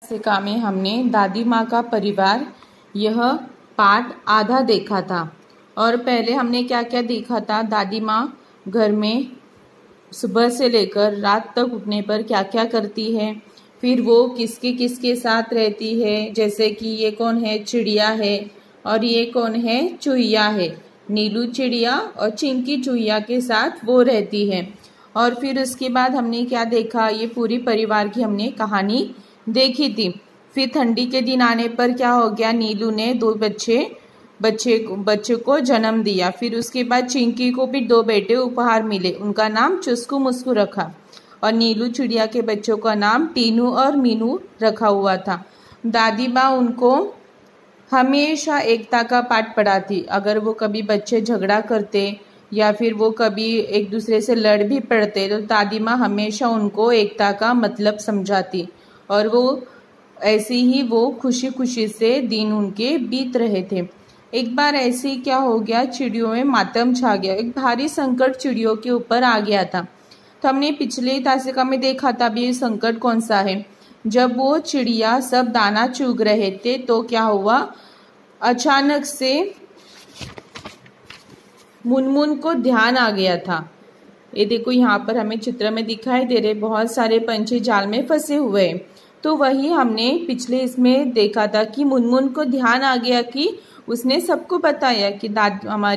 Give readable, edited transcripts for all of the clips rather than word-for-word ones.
शिक्षा में हमने दादी माँ का परिवार यह पाठ आधा देखा था। और पहले हमने क्या क्या देखा था, दादी माँ घर में सुबह से लेकर रात तक उठने पर क्या क्या करती है, फिर वो किसके किसके साथ रहती है। जैसे कि ये कौन है, चिड़िया है, और ये कौन है, चूहिया है। नीलू चिड़िया और चिंकी चूहिया के साथ वो रहती है। और फिर उसके बाद हमने क्या देखा, ये पूरी परिवार की हमने कहानी देखी थी। फिर ठंडी के दिन आने पर क्या हो गया, नीलू ने दो बच्चे को जन्म दिया। फिर उसके बाद चिंकी को भी दो बेटे उपहार मिले, उनका नाम चुस्कू मुस्कू रखा। और नीलू चिड़िया के बच्चों का नाम टीनू और मीनू रखा हुआ था। दादी माँ उनको हमेशा एकता का पाठ पढ़ाती। अगर वो कभी बच्चे झगड़ा करते या फिर वो कभी एक दूसरे से लड़ भी पड़ते तो दादी माँ हमेशा उनको एकता का मतलब समझाती। और वो ऐसे ही वो खुशी खुशी से दिन उनके बीत रहे थे। एक बार ऐसे ही क्या हो गया, चिड़ियों में मातम छा गया। एक भारी संकट चिड़ियों के ऊपर आ गया था। तो हमने पिछले तासिका में देखा था भी ये संकट कौन सा है। जब वो चिड़िया सब दाना चुग रहे थे तो क्या हुआ, अचानक से मुनमुन को ध्यान आ गया था। ये देखो यहाँ पर हमें चित्र में दिखाई दे रहे बहुत सारे पंछी जाल में फंसे हुए हैं। तो वही हमने पिछले इसमें देखा था कि मुनमुन को ध्यान आ गया कि उसने सबको बताया कि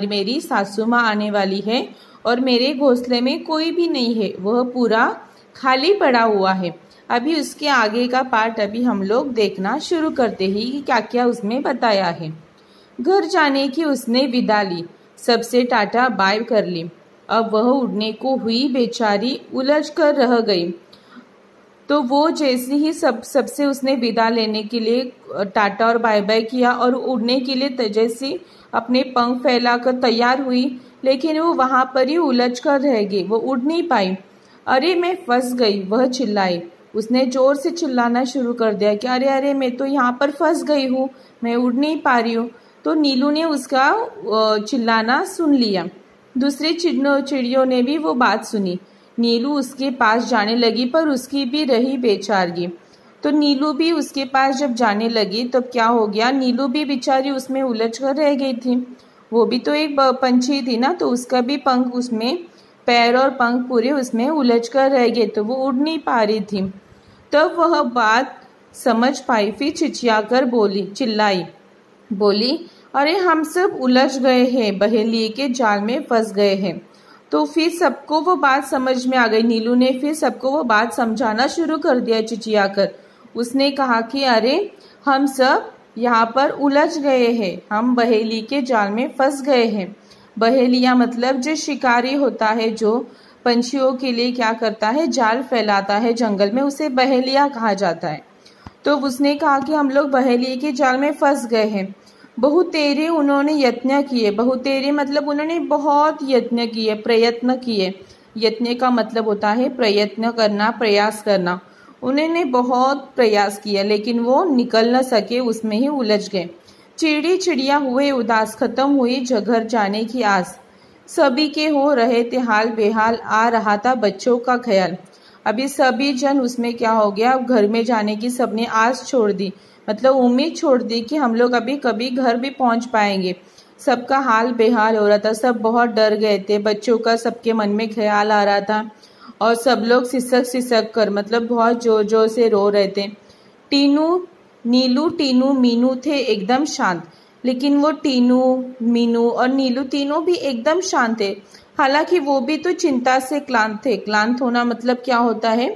मेरी सासू माँ आने वाली है और मेरे घोंसले में कोई भी नहीं है, वह पूरा खाली पड़ा हुआ है। अभी उसके आगे का पार्ट अभी हम लोग देखना शुरू करते ही कि क्या क्या उसमें बताया है। घर जाने की उसने विदा ली, सबसे टाटा बाय कर ली। अब वह उड़ने को हुई बेचारी उलझ कर रह गई। तो वो जैसे ही सबसे उसने विदा लेने के लिए टाटा और बाय बाय किया और उड़ने के लिए जैसे अपने पंख फैलाकर तैयार हुई, लेकिन वो वहां पर ही उलझ कर रह गई, वो उड़ नहीं पाई। अरे मैं फंस गई, वह चिल्लाई। उसने जोर से चिल्लाना शुरू कर दिया कि अरे अरे मैं तो यहाँ पर फंस गई हूँ, मैं उड़ नहीं पा रही हूँ। तो नीलू ने उसका चिल्लाना सुन लिया। दूसरी चिड़ियों ने भी वो बात सुनी। नीलू उसके पास जाने लगी पर उसकी भी रही बेचारगी। तो नीलू भी उसके पास जब जाने लगी तब क्या हो गया, नीलू भी बेचारी उसमें उलझ कर रह गई थी। वो भी तो एक पंछी थी ना, तो उसका भी पंख उसमें, पैर और पंख पूरे उसमें उलझ कर रह गए, तो वो उड़ नहीं पा रही थी। तब वह बात समझ पाई, फिर चिचियाकर चिल्लाई, बोली अरे हम सब उलझ गए हैं, बहेलिए के जाल में फंस गए हैं। तो फिर सबको वो बात समझ में आ गई। नीलू ने फिर सबको वो बात समझाना शुरू कर दिया चिचियाकर। उसने कहा कि अरे हम सब यहाँ पर उलझ गए हैं, हम बहेली के जाल में फंस गए हैं। बहेलिया मतलब जो शिकारी होता है, जो पंछियों के लिए क्या करता है, जाल फैलाता है जंगल में, उसे बहेलिया कहा जाता है। तो उसने कहा कि हम लोग बहेलिए के जाल में फंस गए हैं। बहुतेरे उन्होंने यत्न किए, बहुतेरे मतलब उन्होंने बहुत यत्न किए, प्रयत्न किए। यत्न का मतलब होता है प्रयत्न करना, प्रयास करना। उन्होंने बहुत प्रयास किया लेकिन वो निकल न सके, उसमें ही उलझ गए। चिड़ी चिड़िया हुए उदास, खत्म हुई घर जाने की आस। सभी के हो रहे थे हाल बेहाल, आ रहा था बच्चों का ख्याल। अभी सभी जन उसमें क्या हो गया, घर में जाने की सबने आस छोड़ दी, मतलब उम्मीद छोड़ दी कि हम लोग अभी कभी घर भी पहुंच पाएंगे। सबका हाल बेहाल हो रहा था, सब बहुत डर गए थे। बच्चों का सबके मन में ख्याल आ रहा था और सब लोग सिसक कर मतलब बहुत जोर जोर से रो रहे थे। नीलू टीनू मीनू थे एकदम शांत, लेकिन वो टीनू मीनू और नीलू तीनों भी एकदम शांत थे। हालांकि वो भी तो चिंता से क्लांत थे। क्लांत होना मतलब क्या होता है,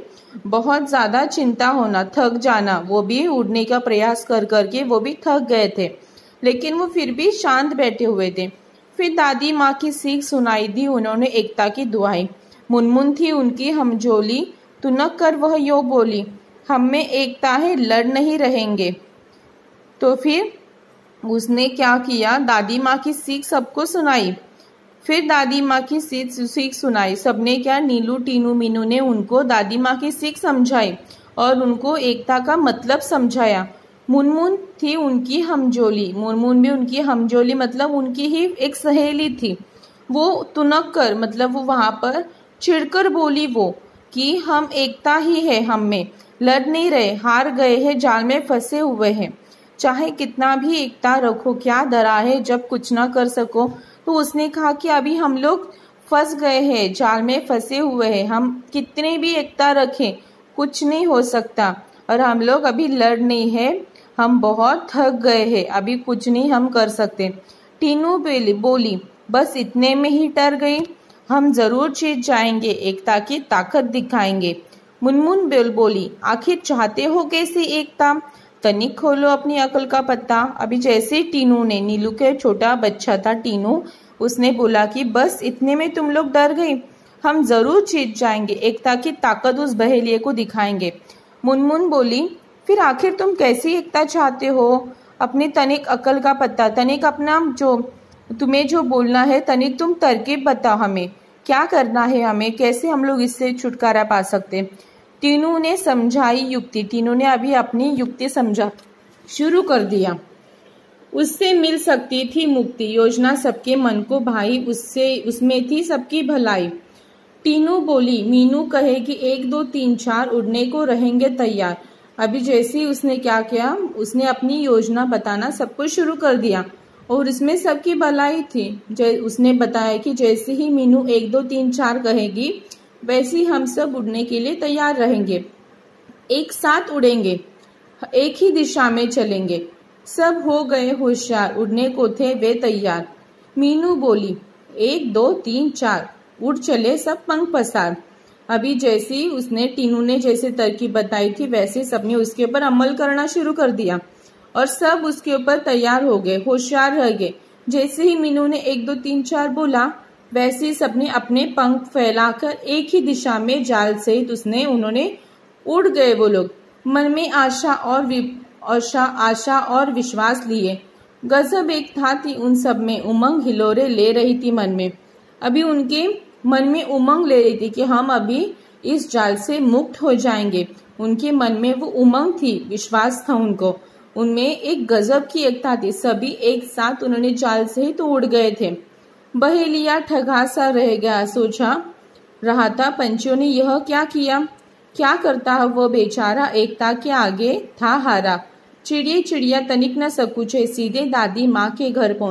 बहुत ज्यादा चिंता होना, थक जाना। वो भी उड़ने का प्रयास कर करके वो भी थक गए थे, लेकिन वो फिर भी शांत बैठे हुए थे। फिर दादी माँ की सीख सुनाई दी उन्होंने एकता की दुआई। मुनमुन थी उनकी हमजोली, तुनक कर वह यो बोली, हम में एकता है, लड़ नहीं रहेंगे। तो फिर उसने क्या किया, दादी माँ की सीख सबको सुनाई। फिर दादी माँ की सीख सुनाई सबने, क्या, नीलू टीनू मीनू ने उनको दादी माँ की सीख समझाई और उनको एकता का मतलब समझाया। मुनमुन थी उनकी हमजोली, मुनमुन भी उनकी हमजोली मतलब उनकी ही एक सहेली थी। वो तुनक कर मतलब वो वहां पर चिढ़कर बोली, वो कि हम एकता ही है हम में, लड़ नहीं रहे, हार गए हैं, जाल में फंसे हुए हैं। चाहे कितना भी एकता रखो, क्या डरा है जब कुछ ना कर सको। तो उसने कहा कि अभी हम लोग फंस गए हैं, जाल में फंसे हुए हैं, हम कितने भी एकता रखें कुछ नहीं हो सकता, और हम लोग अभी लड़ नहीं है, हम बहुत थक गए हैं, अभी कुछ नहीं हम कर सकते। टीनू बोली, बस इतने में ही डर गई, हम जरूर जीत जाएंगे, एकता की ताकत दिखाएंगे। मुनमुन बोली, आखिर चाहते हो कैसी एकता? तनिक खोलो अपनी अकल का पत्ता। अभी जैसे टीनू ने, नीलू के छोटा बच्चा था टीनू, उसने बोला कि बस इतने में तुम लोग डर गई, हम जरूर जीत जाएंगे, एकता की ताकत उस बहेलिए को दिखाएंगे। मुनमुन बोली, फिर आखिर तुम कैसी एकता चाहते हो? अपनी तनिक अकल का पत्ता, तनिक अपना जो तुम्हें जो बोलना है, तनिक तुम तरकीब बताओ हमें, क्या करना है हमें, कैसे हम लोग इससे छुटकारा पा सकते। टीनू ने समझाई युक्ति, टीनू ने अभी अपनी युक्ति समझा शुरू कर दिया। उससे मिल सकती थी मुक्ति, योजना सबके मन को भाई, उसमें थी सबकी भलाई। टीनू बोली, मीनू कहे कि 1 2 3 4 उड़ने को रहेंगे तैयार। अभी जैसे ही उसने क्या किया, उसने अपनी योजना बताना सबको शुरू कर दिया, और इसमें सबकी भलाई थी। उसने बताया कि जैसे ही मीनू 1 2 3 4 कहेगी, वैसे ही हम सब उड़ने के लिए तैयार रहेंगे, एक साथ उड़ेंगे, एक ही दिशा में चलेंगे। सब हो गए होशियार, उड़ने को थे वे तैयार। मीनू बोली, 1 2 3 4 उड़ चले सब पंख पसार। अभी जैसे ही उसने, टीनू ने जैसे तरकीब बताई थी, वैसे सबने उसके ऊपर अमल करना शुरू कर दिया, और सब उसके ऊपर तैयार हो गए, होशियार रह गए। जैसे ही मीनू ने 1 2 3 4 बोला, वैसे ही सबने अपने पंख फैलाकर एक ही दिशा में जाल सहित उन्होंने उड़ गए। वो लोग मन में आशा और विश्वास लिए। गजब एक था थी उन सब में, उमंग हिलोरे ले रही थी मन में। अभी उनके मन में उमंग ले रही थी कि हम अभी इस जाल से मुक्त हो जाएंगे। उनके मन में वो उमंग थी, विश्वास था उनको, उनमें एक गजब की एकता थी। सभी एक साथ उन्होंने जाल से ही तो उड़ गए थे। बहेलिया ठगा सा रह गया, सोचा रहा था पंछियों ने यह क्या किया, क्या करता है वो बेचारा, एकता के आगे था हारा। चिड़िया तनिक न सकुचे, सीधे दादी माँ के घर पहुंचे।